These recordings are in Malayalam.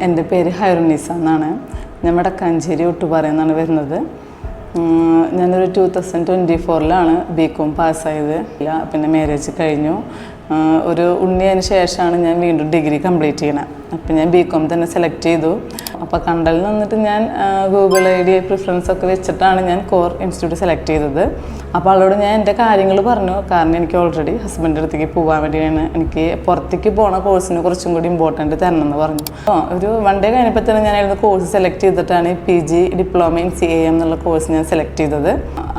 എൻ്റെ പേര് ഹൈറുന്നീസ എന്നാണ്. ഞാൻ വടക്കാഞ്ചേരി ഒട്ടുപാറയിൽ നിന്നാണ് വരുന്നത്. ഞാനൊരു 2024 ബികോം പാസ്സായത്. പിന്നെ മാരേജ് കഴിഞ്ഞു. ഒരു ഉണ്ണിയതിന് ശേഷമാണ് ഞാൻ വീണ്ടും ഡിഗ്രി കംപ്ലീറ്റ് ചെയ്യണത്. അപ്പം ഞാൻ ബികോം തന്നെ സെലക്ട് ചെയ്തു. അപ്പോൾ കണ്ടലിൽ നിന്നിട്ട് ഞാൻ ഗൂഗിൾ ID പ്രിഫറൻസ് ഒക്കെ വെച്ചിട്ടാണ് ഞാൻ കോർ ഇൻസ്റ്റിറ്റ്യൂട്ട് സെലക്ട് ചെയ്തത്. അപ്പോൾ അവളോട് ഞാൻ എൻ്റെ കാര്യങ്ങൾ പറഞ്ഞു. കാരണം എനിക്ക് ഓൾറെഡി ഹസ്ബൻഡിൻ്റെ അടുത്തേക്ക് പോകാൻ വേണ്ടിയാണ് എനിക്ക് പുറത്തേക്ക് പോണ കോഴ്സിന് കുറച്ചും കൂടി ഇമ്പോർട്ടൻറ്റ് തരണം എന്ന് പറഞ്ഞു. ഒരു 1 day കഴിഞ്ഞപ്പോൾ തന്നെ ഞാനായിരുന്നു കോഴ്സ് സെലക്ട് ചെയ്തിട്ടാണ് PG ഡിപ്ലോമ ഇൻ CAM എന്നുള്ള കോഴ്സ് ഞാൻ സെലക്ട് ചെയ്തത്.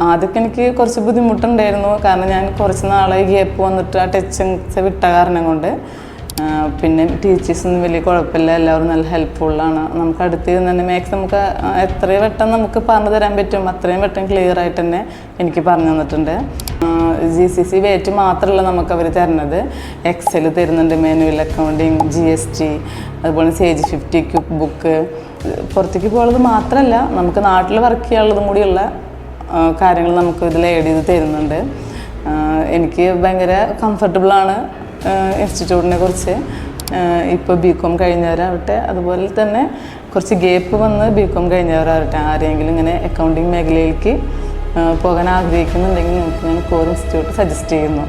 ആദ്യമൊക്കെ എനിക്ക് കുറച്ച് ബുദ്ധിമുട്ടുണ്ടായിരുന്നു. കാരണം ഞാൻ കുറച്ച് നാളെ ഗ്യാപ്പ് വന്നിട്ട് ആ ടച്ചിങ്സ് വിട്ട കാരണം കൊണ്ട്. പിന്നെ ടീച്ചേഴ്സൊന്നും വലിയ കുഴപ്പമില്ല, എല്ലാവരും നല്ല ഹെൽപ്ഫുള്ളാണ്. നമുക്ക് അടുത്ത് തന്നെ മാക്സ് നമുക്ക് എത്രയും പെട്ടെന്ന് നമുക്ക് പറഞ്ഞു തരാൻ പറ്റും അത്രയും പെട്ടെന്ന് ക്ലിയർ ആയിട്ട് തന്നെ എനിക്ക് പറഞ്ഞു തന്നിട്ടുണ്ട്. GCC വേറ്റ് മാത്രമല്ല നമുക്ക് അവർ തരുന്നത്, Excel തരുന്നുണ്ട്, മാനുവൽ അക്കൗണ്ടിങ്, GST, അതുപോലെ Sage 50 ക്വിക്ക് ബുക്ക്. പുറത്തേക്ക് പോകുന്നത് മാത്രമല്ല, നമുക്ക് നാട്ടിൽ വർക്ക് ചെയ്യാനുള്ളതും കൂടിയുള്ള കാര്യങ്ങൾ നമുക്ക് ഇതിൽ ആഡ് ചെയ്ത് തരുന്നുണ്ട്. എനിക്ക് ഭയങ്കര കംഫർട്ടബിളാണ് ഇൻസ്റ്റിറ്റ്യൂട്ടിനെ കുറിച്ച്. ഇപ്പോൾ ബികോം കഴിഞ്ഞവരാവട്ടെ, അതുപോലെ തന്നെ കുറച്ച് ഗ്യാപ്പ് വന്ന് ബികോം കഴിഞ്ഞവരാവട്ടെ, ആരെങ്കിലും ഇങ്ങനെ അക്കൗണ്ടിങ് മേഖലയിലേക്ക് പോകാൻ ആഗ്രഹിക്കുന്നുണ്ടെങ്കിൽ നമുക്ക് ഞാൻ കോർ ഇൻസ്റ്റിറ്റ്യൂട്ട് സജസ്റ്റ് ചെയ്യുന്നു.